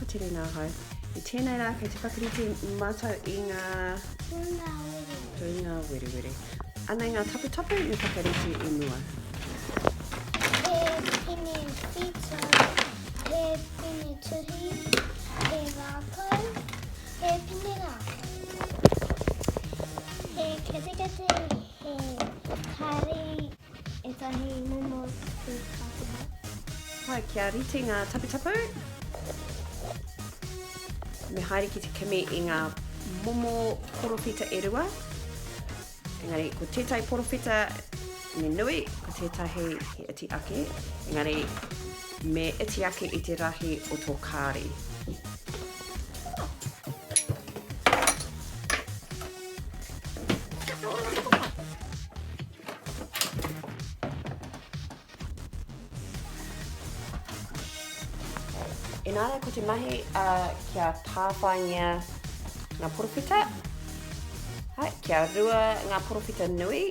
tere nā hau. I tēnei rā, kei te whakarite mātou I ngā pūngāwerewere. Ana ngā taputapu I whakarite I mua. He pene whita, he pene tuhi, he rākau, he pene rākau. He kutikuti, he kāri, e tahi momo te kāpia. Hai, kia rite ngā taputapu. Me haere ki te kimi I ngā momo porowhita e rua. Engari, ko tētai porowhita me nui, ko tētahi he iti ake. Engari, me iti ake I te rahi o tō kāri. Enara, ko te mahi kia tāwhaingia ngā porowhita. Hai, kia rua ngā porowhita nui.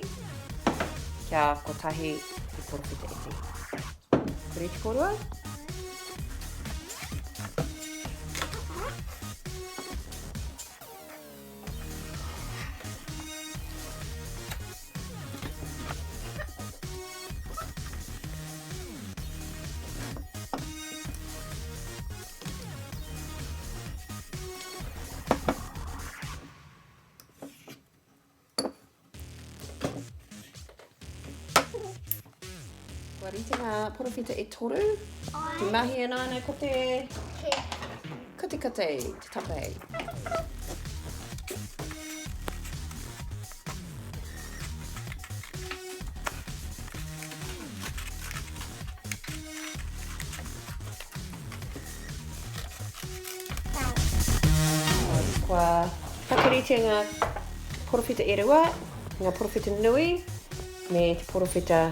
Kia kotahi I porowhita iti. Koreti korua. Kua rite ngā porowhita e toru. Te mahi e nāna ko te kutikuti, te tape. Kua whakarite ngā porowhita e rua, ngā porowhita nui, me te porowhita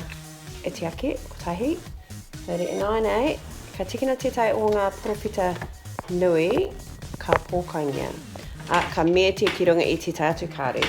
iti ake, kotahi. Nere nei, ka tikina tētai o ngā porowhita nui, ka pōkangia. Ka mea te ki runga I te tātu kāri.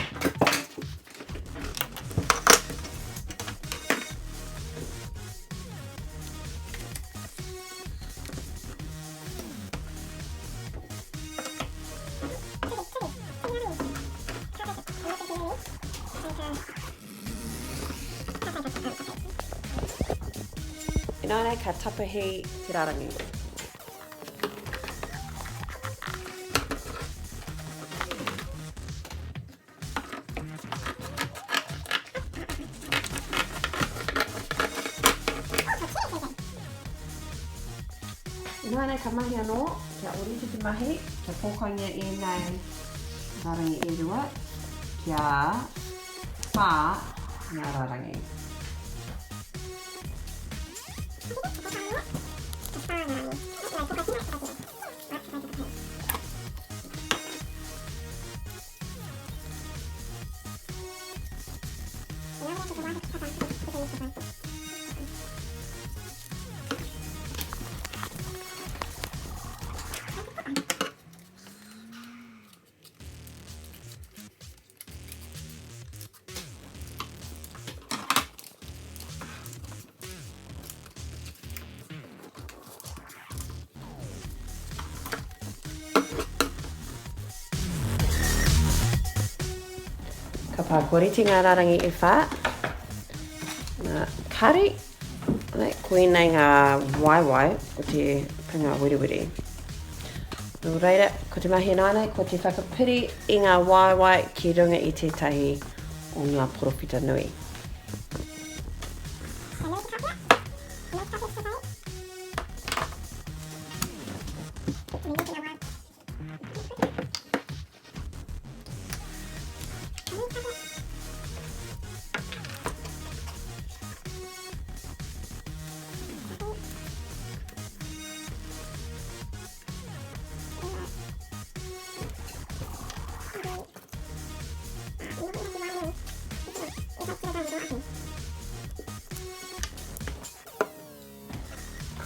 Nānei ka tapahi te rarangi. Nānei ka mahi anō, kia orite te mahi, kia pōkangia nei rarangi e rua, kia whā ngā rarangi. Ka pā koreti ngā rarangi e whā. Ngā kāri, koenei ngā waiwai o te pūngāwerewere. Nō reira, ko te mahi nānei, ko te whakapiri I ngā waiwai ki runga I tētahi o ngā porowhita nui.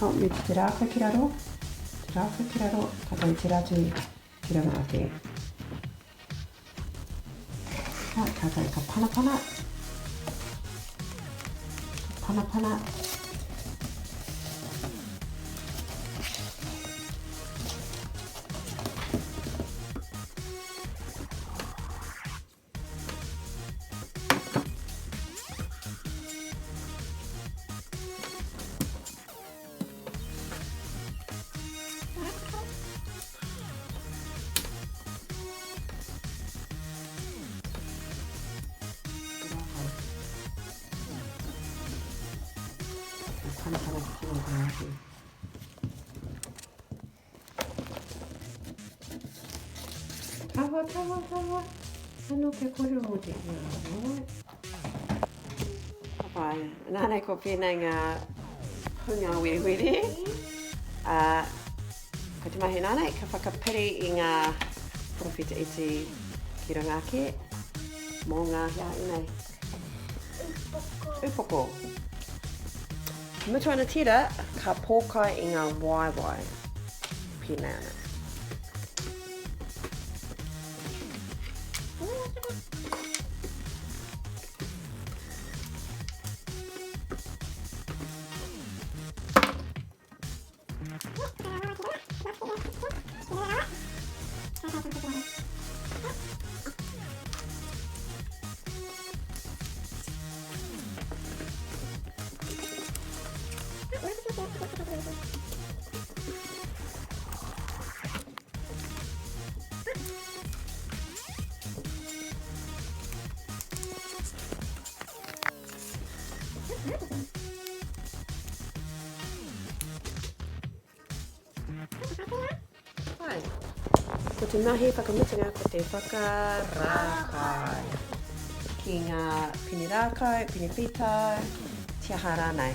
Kaut me te rākau ki raro, katai te ratu ki runga ake. Katai ka panapana, Tamatana ki tino te atu. Tawa, tawa, tawa. Ano ke kore mo te ia. Pai, nānei ko pēnei ngā pūngāwerewere. Ko te mahi nānei, ka whakapiri I ngā porowhita iti ki rangake mō ngā hea inei. Upoko. Mutu ana tira, ka paoka I ngā waiwai pēnei ana. Hai, ko te mahi whakamutinga ko te whakarākau. Ki ngā pene rākau, pene pita, tiaha rānei.